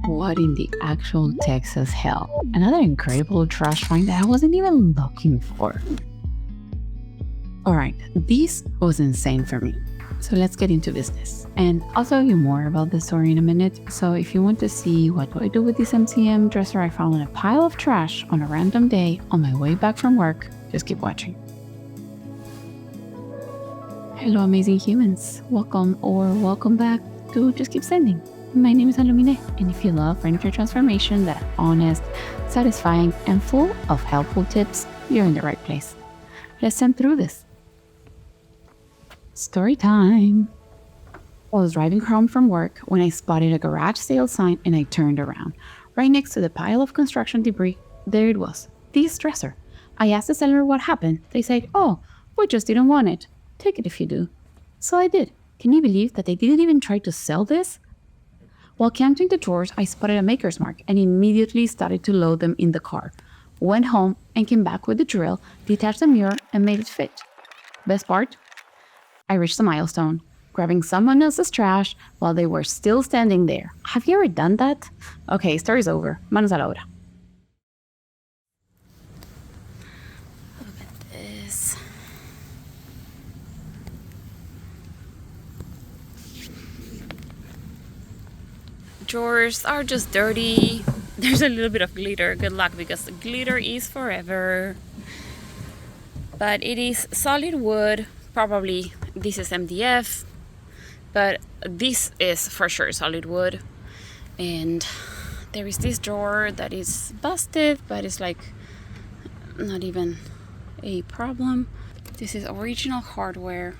What in the actual Texas hell? Another incredible trash find that I wasn't even looking for. Alright, this was insane for me. So let's get into business. And I'll tell you more about the story in a minute. So if you want to see what do I do with this MCM dresser I found in a pile of trash on a random day on my way back from work, just keep watching. Hello amazing humans, welcome or welcome back to Just Keep Sending. My name is Alumine, and if you love furniture transformation that are honest, satisfying, and full of helpful tips, you're in the right place. Let's send through this. Story time. I was driving home from work when I spotted a garage sale sign and I turned around. Right next to the pile of construction debris, there it was, this dresser. I asked the seller what happened. They said, "Oh, we just didn't want it. Take it if you do." So I did. Can you believe that they didn't even try to sell this? While counting the drawers, I spotted a maker's mark and immediately started to load them in the car. Went home and came back with the drill, detached the mirror, and made it fit. Best part? I reached a milestone, grabbing someone else's trash while they were still standing there. Have you ever done that? Okay, story's over. Manos a la obra. Look at this. Drawers are just dirty. There's a little bit of glitter. Good luck, because the glitter is forever. But it is solid wood. Probably this is MDF, but this is for sure solid wood. And there is this drawer that is busted, but it's like not even a problem. This is original hardware.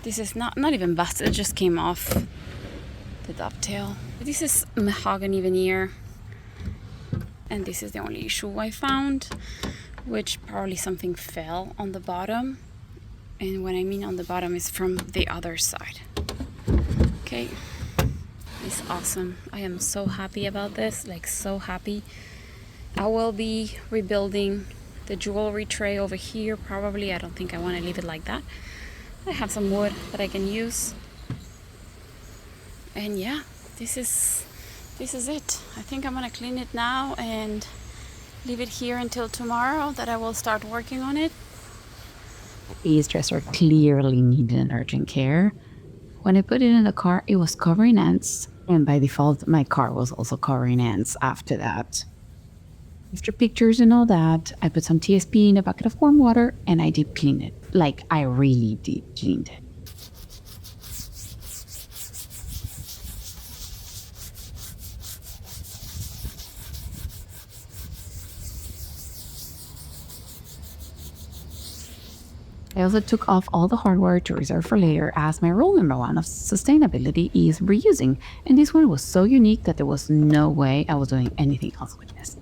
This is not even busted, it just came off the dovetail. This is mahogany veneer, and this is the only issue I found, which probably something fell on the bottom. And when I mean on the bottom is from the other side. Okay, it's awesome. I am so happy about this, like so happy. I will be rebuilding the jewelry tray over here probably. I don't think I want to leave it like that. I have some wood that I can use. And yeah, this is it. I think I'm gonna clean it now and leave it here until tomorrow that I will start working on it. This dresser clearly needed an urgent care. When I put it in the car, it was covering ants, and by default, my car was also covering ants after that. After pictures and all that, I put some TSP in a bucket of warm water and I deep cleaned it. Like, I really deep cleaned it. I also took off all the hardware to reserve for later, as my rule number one of sustainability is reusing, and this one was so unique that there was no way I was doing anything else with this.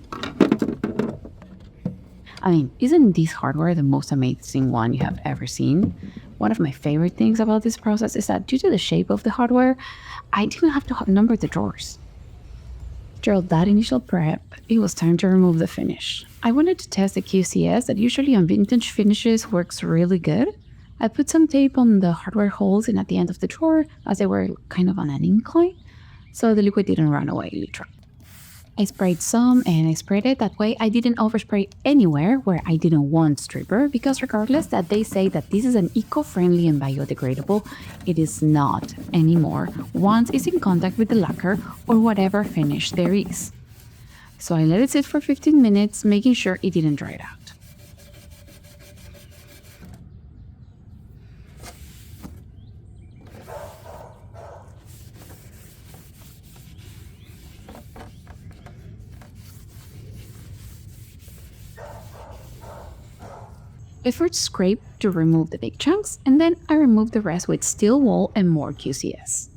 I mean, isn't this hardware the most amazing one you have ever seen? One of my favorite things about this process is that due to the shape of the hardware, I didn't have to number the drawers. After all that initial prep, it was time to remove the finish. I wanted to test the QCS that usually on vintage finishes works really good. I put some tape on the hardware holes and at the end of the drawer, as they were kind of on an incline, so the liquid didn't run away literally. I sprayed some and I sprayed it. That way I didn't overspray anywhere where I didn't want stripper, because regardless that they say that this is an eco-friendly and biodegradable, it is not anymore once it's in contact with the lacquer or whatever finish there is. So I let it sit for 15 minutes, making sure it didn't dry it out. I first scrape to remove the big chunks, and then I remove the rest with steel wool and more QCS.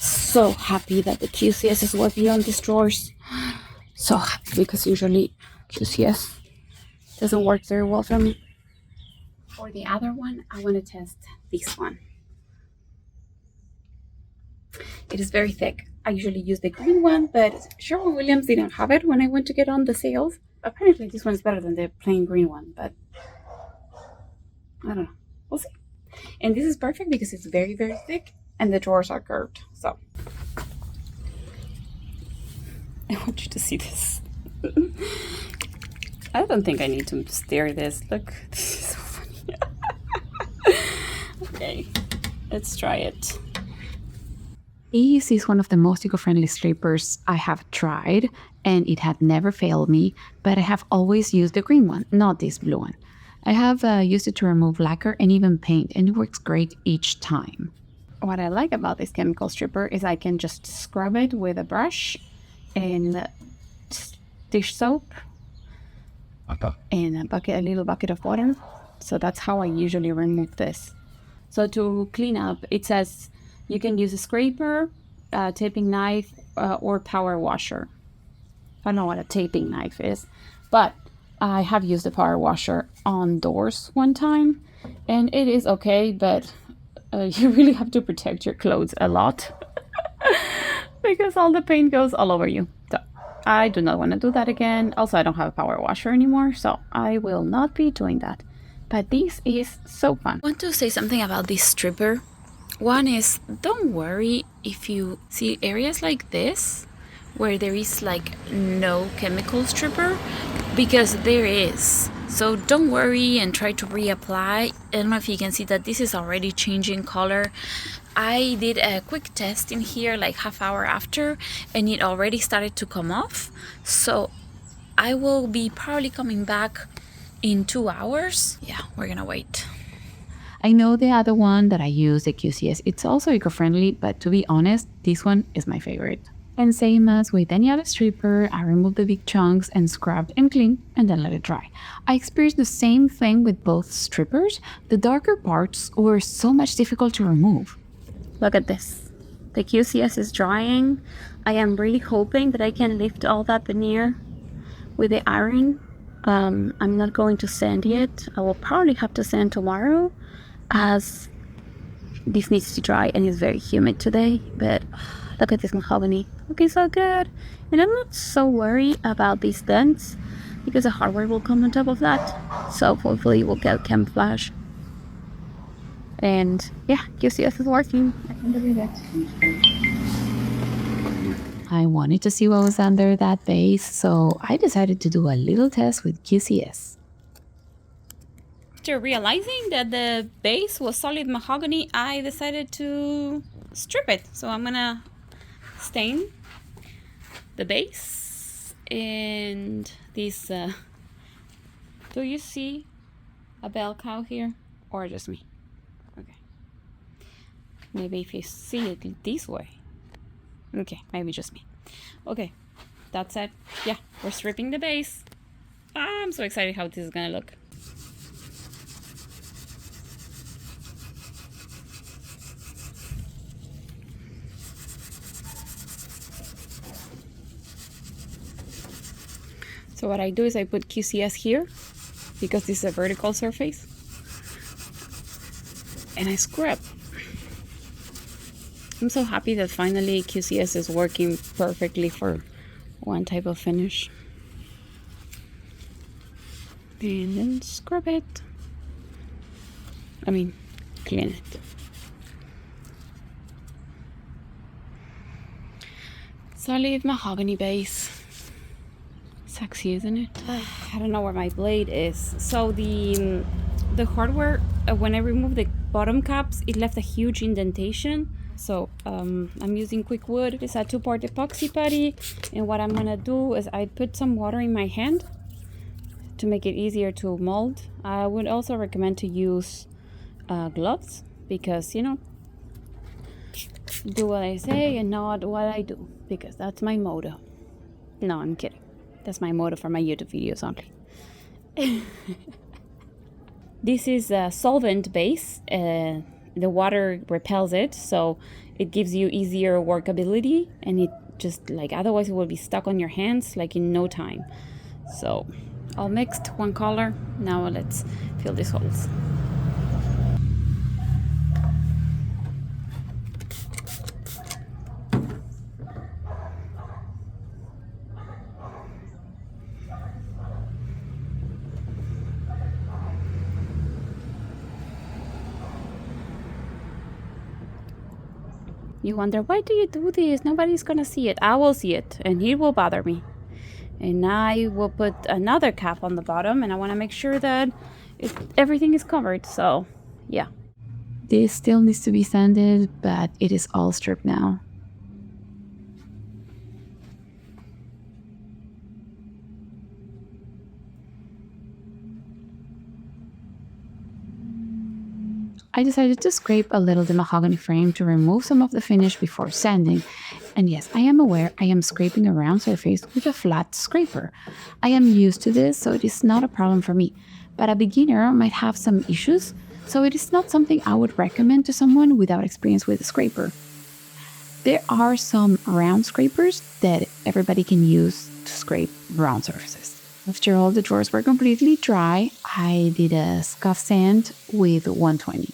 So happy that the QCS is working on these drawers. So happy, because usually QCS doesn't work very well for me. For the other one, I want to test this one. It is very thick. I usually use the green one, but Sherwin-Williams didn't have it when I went to get on the sales. Apparently this one is better than the plain green one, but I don't know. We'll see. And this is perfect because it's very, very thick and the drawers are curved. So I want you to see this. I don't think I need to stir this. Look, this is so funny. Okay, let's try it. This is one of the most eco-friendly strippers I have tried, and it had never failed me, but I have always used the green one, not this blue one. I have used it to remove lacquer and even paint, and it works great each time. What I like about this chemical stripper is I can just scrub it with a brush and dish soap and a little bucket of water. So that's how I usually remove this. So to clean up, it says you can use a scraper, a taping knife, or power washer. I don't know what a taping knife is, but I have used a power washer on doors one time, and it is okay, but you really have to protect your clothes a lot because all the paint goes all over you. So I do not want to do that again. Also, I don't have a power washer anymore, so I will not be doing that. But this is so fun. I want to say something about this stripper. One is, don't worry if you see areas like this where there is like no chemical stripper, because there is. So don't worry and try to reapply. I don't know if you can see that this is already changing color. I did a quick test in here like half hour after, and it already started to come off. So I will be probably coming back in 2 hours. Yeah, we're gonna wait. I know the other one that I use, the QCS, it's also eco-friendly, but to be honest, this one is my favorite. And same as with any other stripper, I remove the big chunks and scrub and clean and then let it dry. I experienced the same thing with both strippers. The darker parts were so much difficult to remove. Look at this. The QCS is drying. I am really hoping that I can lift all that veneer with the iron. I'm not going to sand yet. I will probably have to sand tomorrow, as this needs to dry and it's very humid today. But look at this mahogany, looking so good. And I'm not so worried about these dents because the hardware will come on top of that. So hopefully we'll get camouflage. And yeah, QCS is working. I can believe it. I wanted to see what was under that base, so I decided to do a little test with QCS. After realizing that the base was solid mahogany, I decided to strip it. So I'm gonna stain the base and this. Do you see a bell cow here, or just me? Okay. Maybe if you see it this way. Okay, maybe just me. Okay, that's it. Yeah, we're stripping the base. I'm so excited how this is gonna look. So what I do is I put QCS here because this is a vertical surface, and I scrub. I'm so happy that finally QCS is working perfectly for one type of finish. And then scrub it. I mean, clean it. Solid mahogany base. Sexy, isn't it? I don't know where my blade is. So the hardware, when I removed the bottom caps, it left a huge indentation. So I'm using Kwikwood. It's a 2-part epoxy putty, and what I'm gonna do is I put some water in my hand to make it easier to mold. I would also recommend to use gloves because, you know, do what I say and not what I do, because that's my motto. No, I'm kidding. That's my motto for my YouTube videos only. This is a solvent base. The water repels it, so it gives you easier workability, and it just like, otherwise it will be stuck on your hands like in no time. So all mixed, one color. Now let's fill these holes. You wonder, why do you do this? Nobody's gonna see it. I will see it, and it will bother me. And I will put another cap on the bottom, and I want to make sure that everything is covered. So, yeah. This still needs to be sanded, but it is all stripped now. I decided to scrape a little the mahogany frame to remove some of the finish before sanding. And yes, I am aware I am scraping a round surface with a flat scraper. I am used to this, so it is not a problem for me. But a beginner might have some issues, so it is not something I would recommend to someone without experience with a scraper. There are some round scrapers that everybody can use to scrape round surfaces. After all the drawers were completely dry, I did a scuff sand with 120.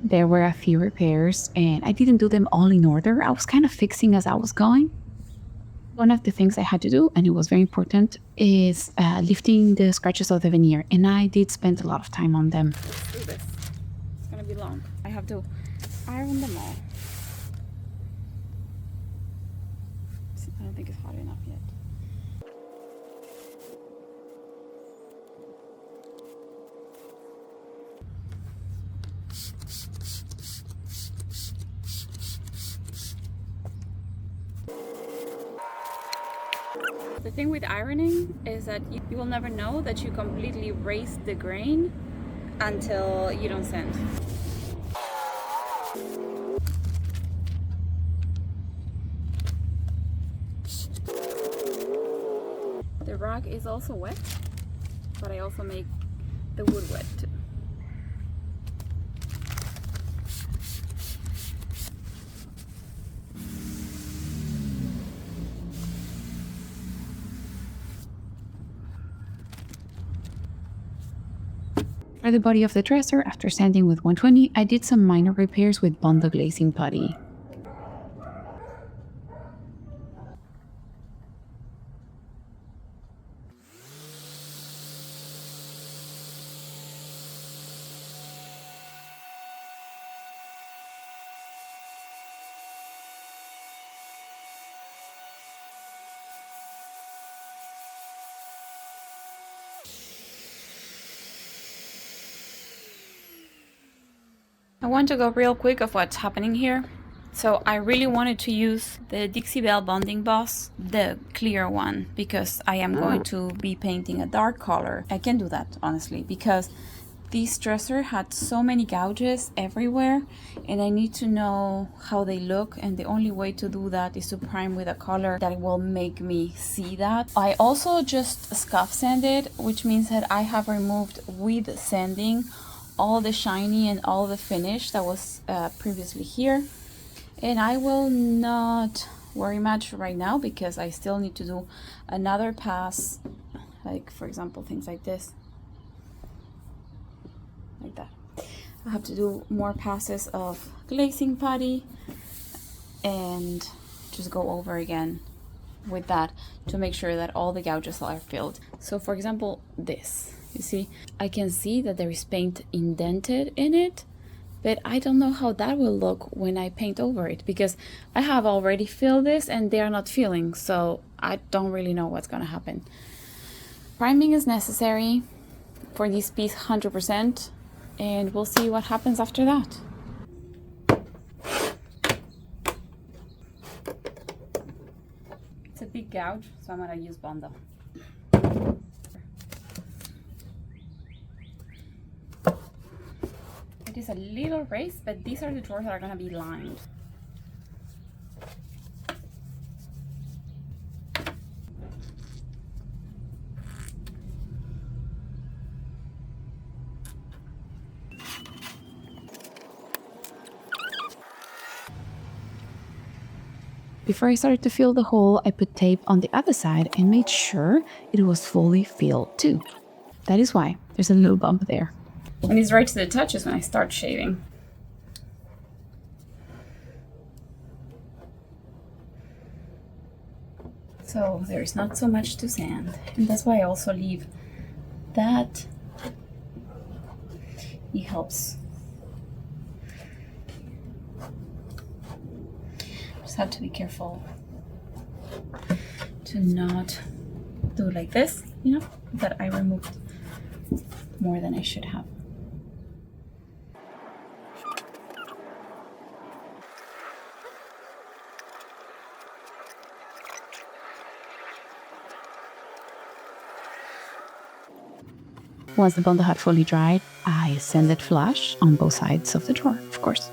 There were a few repairs, and I didn't do them all in order. I was kind of fixing as I was going. One of the things I had to do, and it was very important, is lifting the scratches of the veneer, and I did spend a lot of time on them. Let's do this. It's gonna be long. I have to iron them all. I don't think it's hot enough yet. The thing with ironing is that you will never know that you completely raise the grain until you don't sand. The rag is also wet, but I also make the wood wet too. For the body of the dresser, after sanding with 120, I did some minor repairs with Bondo glazing putty. I want to go real quick of what's happening here. So I really wanted to use the Dixie Belle Bonding Boss, the clear one, because I am going to be painting a dark color. I can do that, honestly, because this dresser had so many gouges everywhere, and I need to know how they look, and the only way to do that is to prime with a color that will make me see that. I also just scuff sanded, which means that I have removed with sanding all the shiny and all the finish that was previously here. And I will not worry much right now because I still need to do another pass, like for example things like this, like that. I have to do more passes of glazing putty and just go over again with that to make sure that all the gouges are filled. So for example, this, you see, I can see that there is paint indented in it, but I don't know how that will look when I paint over it because I have already filled this and they are not filling, so I don't really know what's gonna happen. Priming is necessary for this piece 100%, and we'll see what happens after that. It's a big gouge, so I'm gonna use Bondo. It is a little raised, but these are the drawers that are gonna be lined. Before I started to fill the hole, I put tape on the other side and made sure it was fully filled too. That is why there's a little bump there. And it's right to the touch is when I start shaving. So So there is not so much to sand, and that's why I also leave that. It helps. Just have to be careful to not do like this, you know, that I removed more than I should have. Once the Bondo had fully dried, I sanded flush on both sides of the drawer, of course.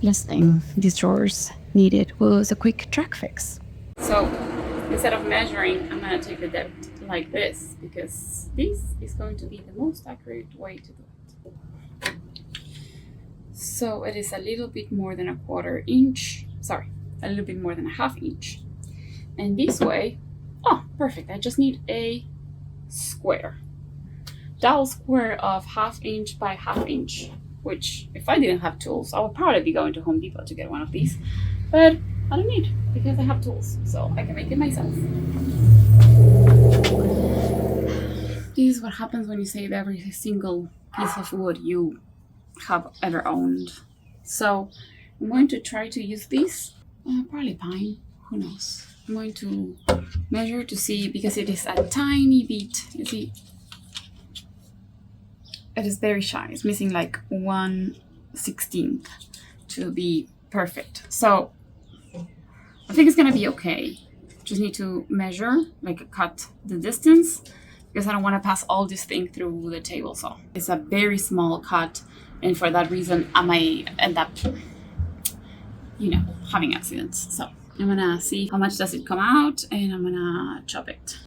Last thing these drawers needed was a quick track fix. So instead of measuring, I'm going to take the depth like this, because this is going to be the most accurate way to do it. So it is a little bit more than a quarter inch, sorry, a little bit more than a half inch. And this way, oh, perfect. I just need a square, dowel square of half inch by half inch, which if I didn't have tools, I would probably be going to Home Depot to get one of these, but I don't need, because I have tools, so I can make it myself. This is what happens when you save every single piece of wood you have ever owned. So I'm going to try to use this, probably pine, who knows. I'm going to measure to see, because it is a tiny bit, you see, it is very shy. It's missing like 1/16 to be perfect. So I think it's gonna be okay. Just need to measure, like cut the distance, because I don't want to pass all this thing through the table saw. It's a very small cut, and for that reason I might end up, you know, having accidents. So I'm gonna see how much does it come out, and I'm gonna chop it.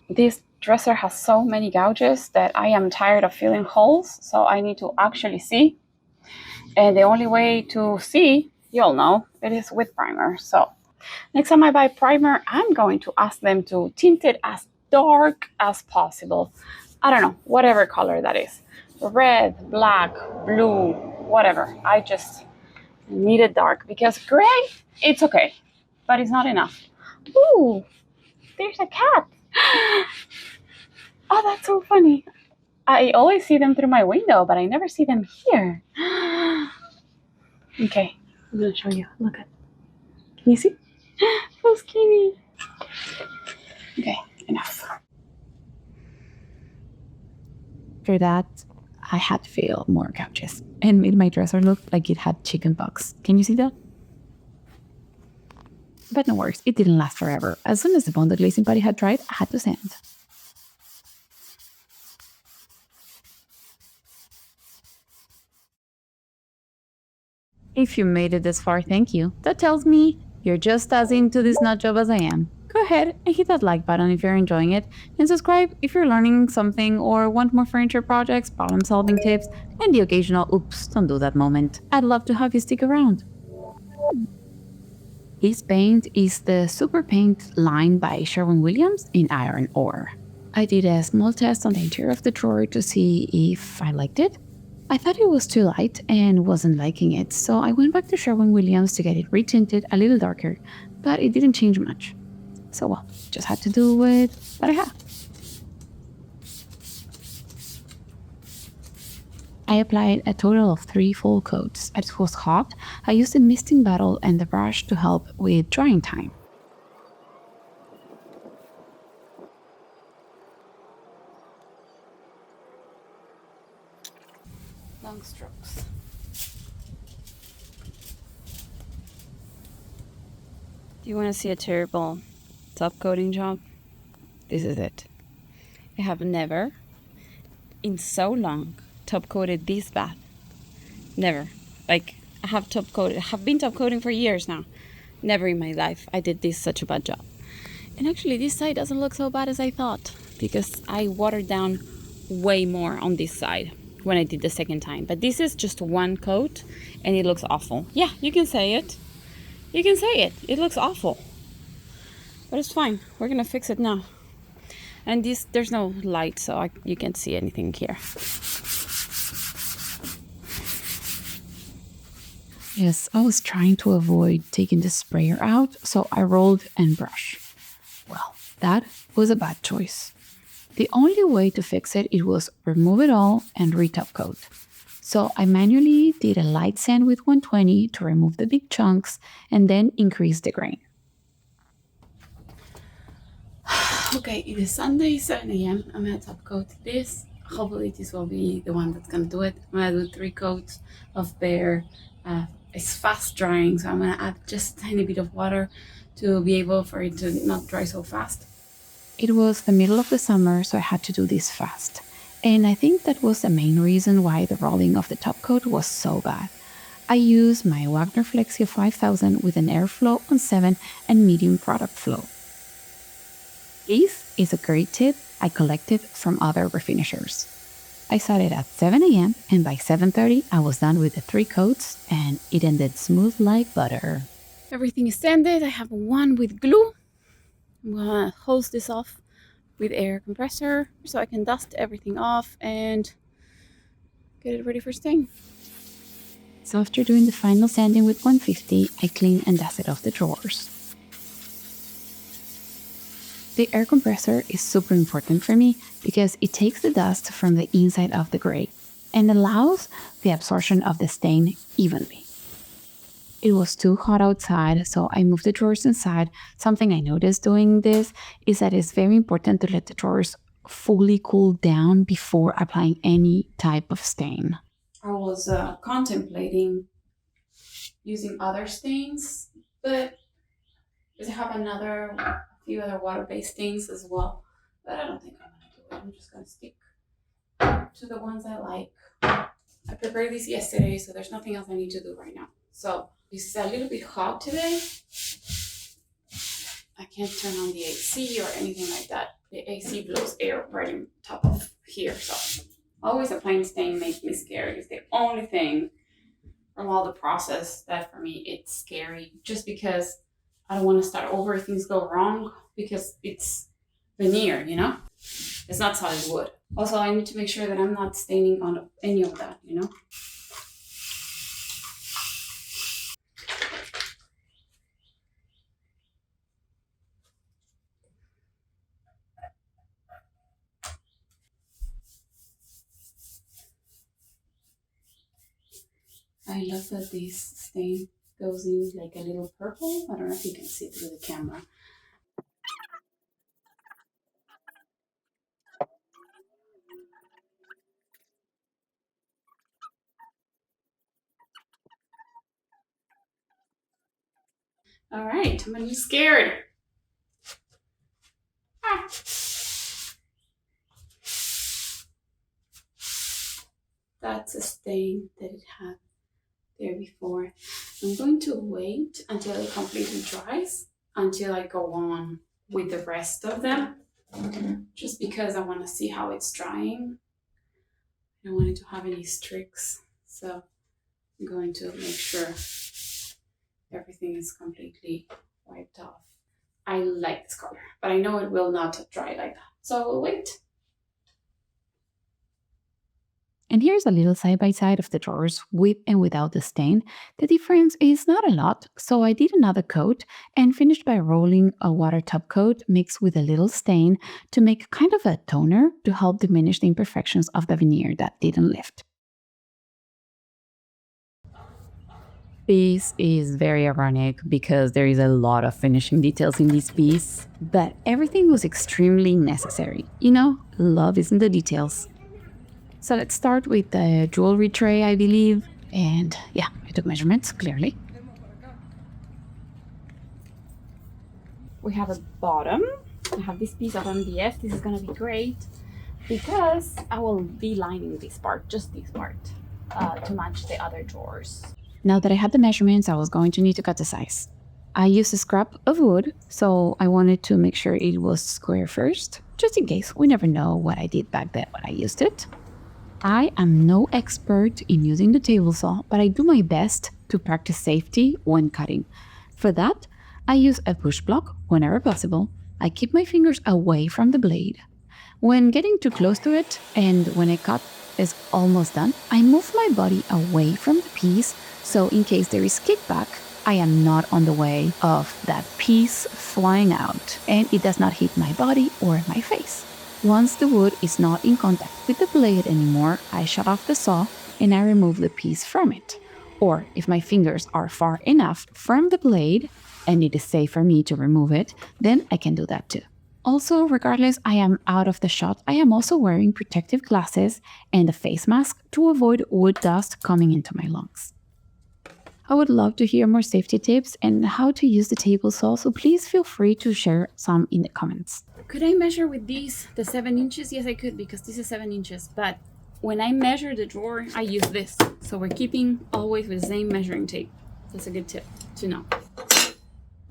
This dresser has so many gouges that I am tired of filling holes, so I need to actually see. And the only way to see, you'll know, it is with primer. So next time I buy primer, I'm going to ask them to tint it as dark as possible. I don't know, whatever color that is. Red, black, blue, whatever. I just need it dark, because gray, it's okay, but it's not enough. Ooh, there's a cat. Oh, that's so funny. I always see them through my window, but I never see them here. Okay, I'm gonna show you. Look at. Can you see? So skinny. Okay, enough. After that, I had to fill more couches and made my dresser look like it had chicken pox. Can you see that? But no worries, it didn't last forever. As soon as the Bondo glazing putty had dried, I had to sand. If you made it this far, thank you. That tells me you're just as into this nut job as I am. Go ahead and hit that like button if you're enjoying it, and subscribe if you're learning something or want more furniture projects, problem solving tips, and the occasional oops, don't do that moment. I'd love to have you stick around. This paint is the Super Paint line by Sherwin-Williams in iron ore. I did a small test on the interior of the drawer to see if I liked it. I thought it was too light and wasn't liking it, so I went back to Sherwin-Williams to get it retinted a little darker, but it didn't change much. So well, just had to do with what I have. I applied a total of 3 full coats. As it was hot, I used the misting bottle and the brush to help with drying time. Long strokes. Do you want to see a terrible top coating job? This is it. I have never, in so long, top coated this bad. Never. Like, I have been top coating for years now. Never in my life I did this such a bad job. And actually this side doesn't look so bad as I thought, because I watered down way more on this side when I did the second time. But this is just one coat and it looks awful. Yeah, you can say it. You can say it. It looks awful. But it's fine. We're gonna fix it now. And there's no light, so you can't see anything here. Yes, I was trying to avoid taking the sprayer out, so I rolled and brushed. Well, that was a bad choice. The only way to fix it was remove it all and re-top coat. So I manually did a light sand with 120 to remove the big chunks and then increase the grain. Okay, it is Sunday, 7 a.m. I'm gonna top coat this. Hopefully this will be the one that's gonna do it. I'm gonna do 3 coats of bare. It's fast drying, so I'm gonna add just a tiny bit of water to be able for it to not dry so fast. It was the middle of the summer, so I had to do this fast. And I think that was the main reason why the rolling of the top coat was so bad. I used my Wagner Flexia 5000 with an airflow on 7 and medium product flow. This is a great tip I collected from other refinishers. I started at 7 a.m. and by 7:30 I was done with the 3 coats and it ended smooth like butter. Everything is sanded. I have one with glue. I'm gonna hose this off with air compressor so I can dust everything off and get it ready for stain. So after doing the final sanding with 150, I clean and dusted off the drawers. The air compressor is super important for me because it takes the dust from the inside of the gray and allows the absorption of the stain evenly. It was too hot outside, so I moved the drawers inside. Something I noticed doing this is that it's very important to let the drawers fully cool down before applying any type of stain. I was contemplating using other stains, but I have a few other water-based stains as well, but I don't think I'm gonna do it. I'm just gonna stick to the ones I like. I prepared these yesterday, so there's nothing else I need to do right now. So this is a little bit hot today. I can't turn on the AC or anything like that. The AC blows air right on top of here, so always applying stain makes me scared. It's the only thing from all the process that for me it's scary, just because I don't want to start over if things go wrong, because it's veneer, you know? It's not solid wood. Also, I need to make sure that I'm not staining on any of that, you know? I love that this stain goes in like a little purple. I don't know if you can see it through the camera. All right, I'm gonna be scared. Ah. That's a stain that it had there before. I'm going to wait until it completely dries until I go on with the rest of them, just because I want to see how it's drying. I don't want it to have any streaks, so I'm going to make sure everything is completely wiped off. I like this color, but I know it will not dry like that, so we'll wait. And here's a little side-by-side of the drawers with and without the stain. The difference is not a lot, so I did another coat and finished by rolling a water top coat mixed with a little stain to make kind of a toner to help diminish the imperfections of the veneer that didn't lift. Piece is very ironic because there is a lot of finishing details in this piece, but everything was extremely necessary. You know, love is in the details. So let's start with the jewelry tray, I believe. And yeah, I took measurements, clearly. We have a bottom. I have this piece of MDF. This is gonna be great because I will be lining this part, just this part, to match the other drawers. Now that I had the measurements, I was going to need to cut the size. I used a scrap of wood, so I wanted to make sure it was square first, just in case. We never know what I did back then when I used it. I am no expert in using the table saw, but I do my best to practice safety when cutting. For that, I use a push block whenever possible. I keep my fingers away from the blade. When getting too close to it and when a cut is almost done, I move my body away from the piece so in case there is kickback, I am not on the way of that piece flying out and it does not hit my body or my face. Once the wood is not in contact with the blade anymore, I shut off the saw and I remove the piece from it. Or if my fingers are far enough from the blade and it is safe for me to remove it, then I can do that too. Also, regardless I am out of the shot, I am also wearing protective glasses and a face mask to avoid wood dust coming into my lungs. I would love to hear more safety tips and how to use the table saw, so please feel free to share some in the comments. Could I measure with these the 7 inches? Yes, I could, because this is 7 inches. But when I measure the drawer, I use this. So we're keeping always with the same measuring tape. That's a good tip to know.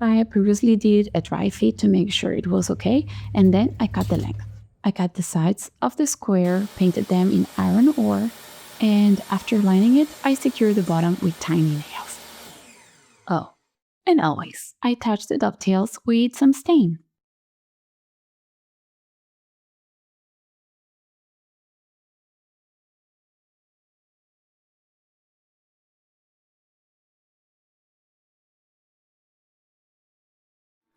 I previously did a dry fit to make sure it was okay, and then I cut the length. I cut the sides of the square, painted them in iron ore, and after lining it, I secured the bottom with tiny nails. Oh, and always, I touch the dovetails with some stain.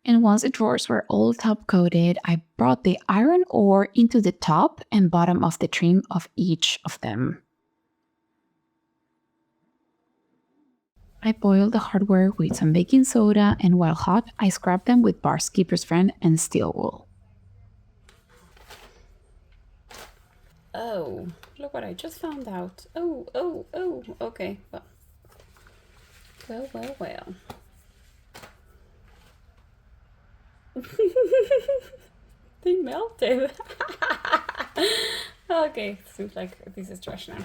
And once the drawers were all top coated, I brought the iron ore into the top and bottom of the trim of each of them. I boiled the hardware with some baking soda, and while hot, I scrubbed them with bar skipper's friend and steel wool. Oh, look what I just found out. Oh, okay. Well. They melted. Okay, seems like this is trash now.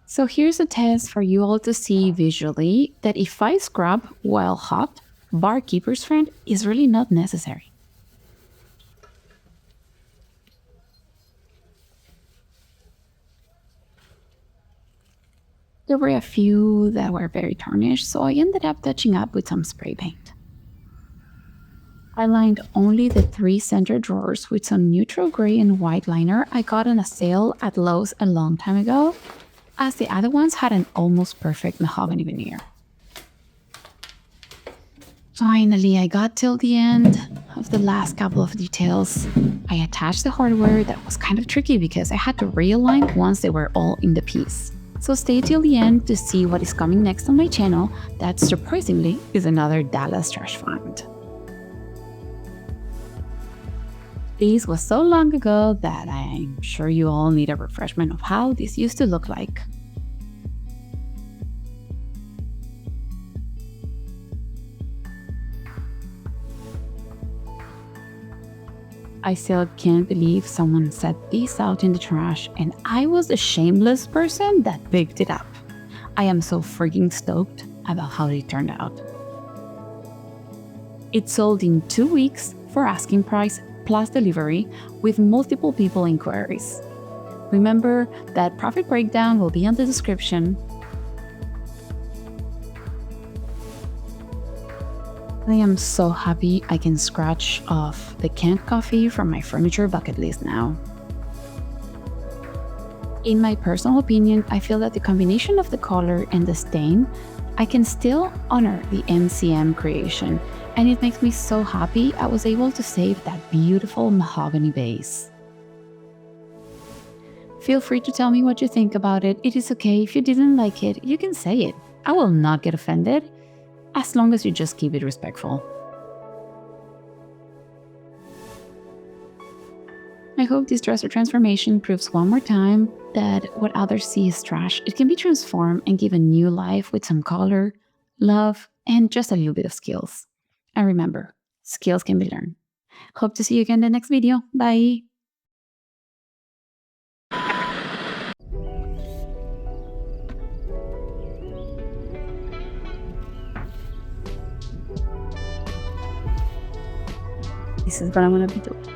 So here's a test for you all to see visually that if I scrub while hot, barkeeper's friend is really not necessary. There were a few that were very tarnished, so I ended up touching up with some spray paint. I lined only the 3 center drawers with some neutral gray and white liner I got on a sale at Lowe's a long time ago, as the other ones had an almost perfect mahogany veneer. Finally, I got till the end of the last couple of details. I attached the hardware. That was kind of tricky because I had to realign once they were all in the piece. So stay till the end to see what is coming next on my channel. That surprisingly is another Dallas trash find. This was so long ago that I'm sure you all need a refreshment of how this used to look like. I still can't believe someone set these out in the trash and I was the shameless person that picked it up. I am so freaking stoked about how they turned out. It sold in 2 weeks for asking price plus delivery with multiple people inquiries. Remember that profit breakdown will be on the description. I am so happy I can scratch off the canned coffee from my furniture bucket list now. In my personal opinion, I feel that the combination of the color and the stain, I can still honor the MCM creation, and it makes me so happy I was able to save that beautiful mahogany base. Feel free to tell me what you think about it. It is okay if you didn't like it, you can say it. I will not get offended, as long as you just keep it respectful. I hope this dresser transformation proves one more time that what others see as trash, it can be transformed and given new life with some color, love, and just a little bit of skills. And remember, skills can be learned. Hope to see you again in the next video. Bye! This is what I'm gonna be doing.